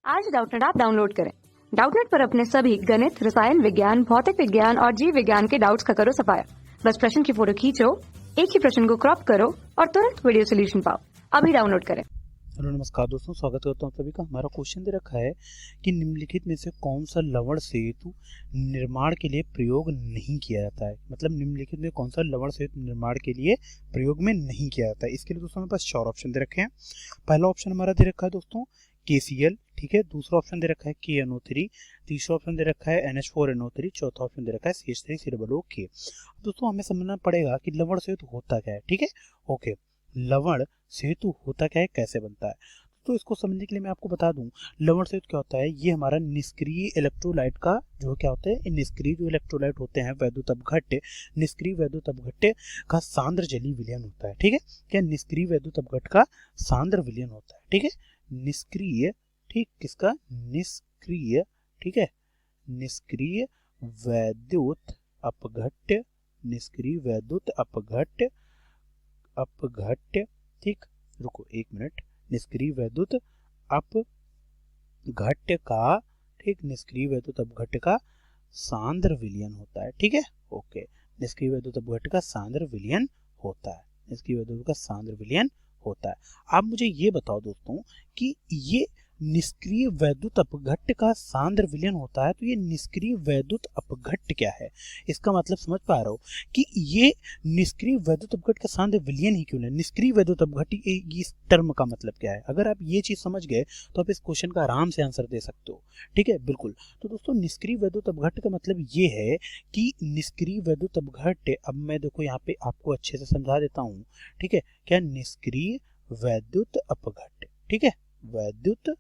आज Doubtnut app download करें। Doubtnut पर अपने सभी गणित, रसायन विज्ञान, भौतिक विज्ञान और जीव विज्ञान के डाउट्स का करो सफाया। बस प्रश्न की फोटो खींचो, एक ही प्रश्न को क्रॉप करो और तुरंत वीडियो सोल्यूशन पाओ। अभी डाउनलोड करें। हेलो नमस्कार दोस्तों, स्वागत करता हूँ सभी का। हमारा क्वेश्चन दे रखा है कि निम्नलिखित में से कौन सा लवण सेतु निर्माण के लिए प्रयोग नहीं किया जाता है। मतलब निम्नलिखित में कौन सा लवण सेतु निर्माण के लिए प्रयोग में नहीं किया जाता है। इसके लिए दोस्तों हमारे पास 4 ऑप्शन दे रखे हैं। पहला ऑप्शन हमारा दे रखा है दोस्तों KCl, ठीक है। दूसरा ऑप्शन दे रखा है KNO3, तीसरा ऑप्शन दे रखा है NH4NO3, चौथा ऑप्शन दे रखा है CH3COOK। दोस्तों हमें समझना पड़ेगा कि लवण सेतु होता क्या है, ठीक है। ओके, लवण सेतु होता क्या है, कैसे बनता है। तो इसको समझने के लिए मैं आपको बता दूं, लवण सेतु क्या होता है। ये हमारा निष्क्रिय इलेक्ट्रोलाइट का जो क्या होता है, निष्क्रिय जो इलेक्ट्रोलाइट होते हैं वैद्युत अपघट्य, निष्क्रिय वैद्युत अपघट्य का सांद्र जलीय विलयन होता है, ठीक है। क्या निष्क्रिय वैद्युत अपघट्य का सांद्र विलयन होता है, ठीक है। निष्क्रिय, ठीक, किसका, निष्क्रिय, ठीक है, निष्क्रिय वैद्युत अपघट्य, निष्क्रिय वैद्युत अपघट्य, अपघट्य, ठीक। रुको एक मिनट, निष्क्रिय वैद्युत अपघट्य का, ठीक, निष्क्रिय वैद्युत अपघट्य का सांद्र विलयन होता है, ठीक है। ओके, निष्क्रिय वैद्युत अपघट्य का सांद्र विलयन होता है, निष्क्रिय वैद्युत का सांद्र विलयन होता है। आप मुझे ये बताओ दोस्तों कि ये निष्क्रिय वैद्युत अपघट्य का सांद्र विलयन होता है, तो ये निष्क्रिय वैद्युत अपघट्य क्या है। इसका मतलब समझ पा रहे हो कि ये निष्क्रिय वैद्युत अपघट्य का सांद्र विलयन ही क्यों है। निष्क्रिय वैद्युत अपघट्य, इस टर्म का मतलब क्या है। अगर आप ये चीज समझ गए तो आप इस क्वेश्चन का आराम से आंसर दे सकते हो, ठीक है। बिल्कुल, तो दोस्तों निष्क्रिय वैद्युत अपघट्य का मतलब ये है कि निष्क्रिय वैद्युत अपघट्य, अब मैं देखो यहाँ पे आपको अच्छे से समझा देता हूँ, ठीक है। क्या, निष्क्रिय वैद्युत अपघट्य, ठीक है, वैद्युत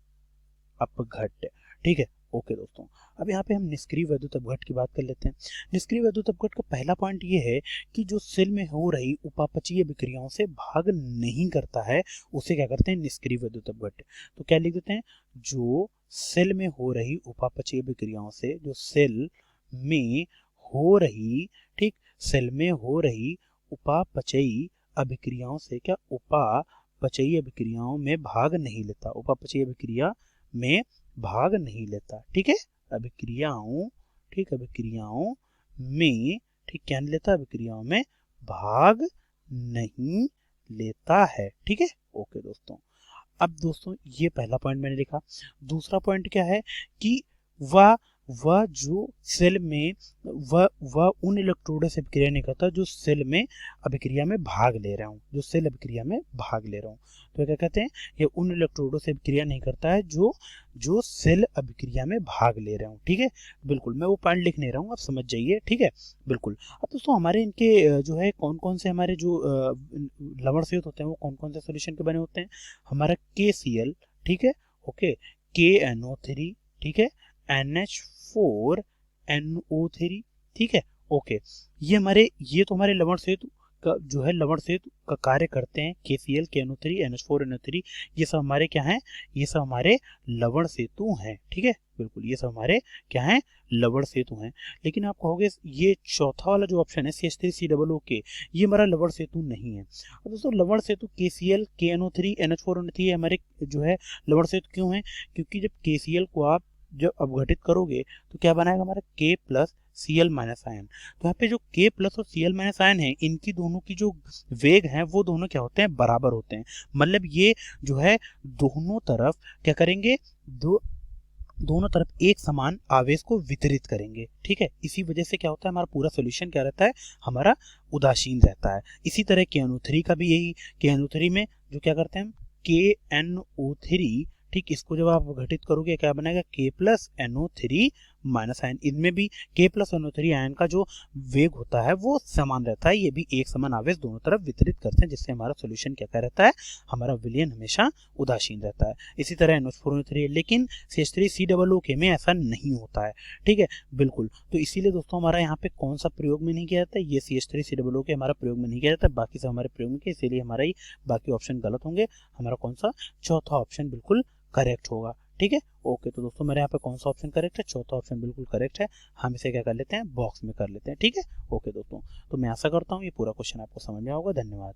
अपघट्य, ठीक है। ओके दोस्तों, अब यहाँ पे हम निष्क्रिय वैद्युत अपघट्य की बात कर लेते हैं। निष्क्रिय वैद्युत अपघट्य का पहला पॉइंट ये है कि जो सेल में हो रही उपापचयी विक्रियाओं से भाग नहीं करता है, उसे क्या करते हैं, निष्क्रिय वैद्युत अपघट्य। तो क्या लिख देते हैं, जो सेल में हो रही उपापचयी विक्रियाओं से, जो सेल में हो रही, ठीक, सेल में हो रही उपापचयी अभिक्रियाओं से, क्या, उपापचयी अभिक्रियाओं में भाग नहीं लेता, उपापचयी अभिक्रिया में भाग नहीं लेता, ठीक है। अभिक्रियाओं, ठीक, अभिक्रियाओं में, ठीक, क्या नहीं लेता, अभिक्रियाओं में भाग नहीं लेता है, ठीक है। ओके दोस्तों, अब दोस्तों ये पहला पॉइंट मैंने लिखा। दूसरा पॉइंट क्या है कि वह जो सेल में वह उन इलेक्ट्रोडों से अभिक्रिया नहीं करता जो सेल में अभिक्रिया में भाग ले रहा हूँ, जो सेल अभिक्रिया में भाग ले रहा हूँ। तो क्या कहते हैं, ये उन इलेक्ट्रोडों से अभिक्रिया नहीं करता है जो सेल अभिक्रिया में भाग ले रहा हूँ, ठीक है। बिल्कुल, मैं वो पॉइंट लिख नहीं रहा हूँ, आप समझ जाइए, ठीक है। बिल्कुल, अब दोस्तों हमारे इनके जो है कौन कौन से हमारे जो लवण सेतु होते हैं वो कौन कौन से सोल्यूशन के बने होते हैं। हमारा KCl, ठीक है, ओके, KNO3, ठीक है, NH4NO3, ठीक है। ओके, ये तो हमारे लवण सेतु का जो है, लवण सेतु का कार्य करते हैं। KCl, KNO3, NH4NO3, ये सब हमारे क्या हैं, ये सब हमारे लवण सेतु हैं, ठीक है। बिल्कुल, ये सब हमारे क्या हैं, लवण सेतु हैं। लेकिन आप कहोगे ये चौथा वाला जो ऑप्शन है CH3COOK, ये हमारा लवण सेतु नहीं है। अब दोस्तों लवण सेतु KCl, KNO3, NH4NO3 हमारे जो है लवण सेतु क्यों है, क्योंकि जब KCl को आप जब अपघटित करोगे तो क्या बनाएगा हमारा K plus Cl minus ion. तो यहाँ पे जो K प्लस और Cl माइनस आयन है, इनकी दोनों की जो वेग हैं वो दोनों क्या होते हैं, बराबर होते हैं। मतलब ये जो है दोनों तरफ क्या करेंगे, दोनों तरफ एक समान आवेश को वितरित करेंगे, ठीक है। इसी वजह से क्या होता है, हमारा पूरा सोल्यूशन क्या रहता है, हमारा उदासीन रहता है। इसी तरह KNO3 का भी यही, KNO3 में जो क्या करते हैं हम, KNO3, ठीक, इसको जब आप घटित करोगे क्या बनेगा, K plus NO3 minus ion. इनमें भी K प्लस NO3 आयन का जो वेग होता है वो समान रहता है, ये भी एक समान आवेश दोनों तरफ वितरित करते हैं, जिससे हमारा सोल्यूशन क्या रहता है, हमारा विलयन हमेशा उदासीन रहता है। इसी तरह NH4NO3, लेकिन CH3COOK में ऐसा नहीं होता है, ठीक है। बिल्कुल, तो इसीलिए दोस्तों हमारा यहाँ पे कौन सा प्रयोग में नहीं किया जाता है, ये CH3COOK हमारा प्रयोग में नहीं किया जाता, बाकी सब हमारे प्रयोग में किया, इसीलिए हमारा ही बाकी ऑप्शन गलत होंगे। हमारा कौन सा, चौथा ऑप्शन बिल्कुल करेक्ट होगा, ठीक है। ओके, तो दोस्तों मेरे यहाँ पे कौन सा ऑप्शन करेक्ट है, चौथा ऑप्शन बिल्कुल करेक्ट है। हम इसे क्या कर लेते हैं, बॉक्स में कर लेते हैं, ठीक है। ओके दोस्तों, तो मैं आशा करता हूँ ये पूरा क्वेश्चन आपको समझ में होगा। धन्यवाद।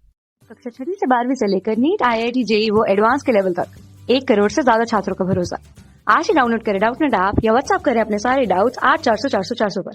कक्षा 6 से 12वीं से लेकर नीट, IIT, JEE वो एडवांस के लेवल तक 1 करोड़ से ज्यादा छात्रों का भरोसा। आज ही डाउनलोड करें डाउटनेट ऐप या व्हाट्सएप करें अपने सारे डाउट्स 8400 400 400 पर।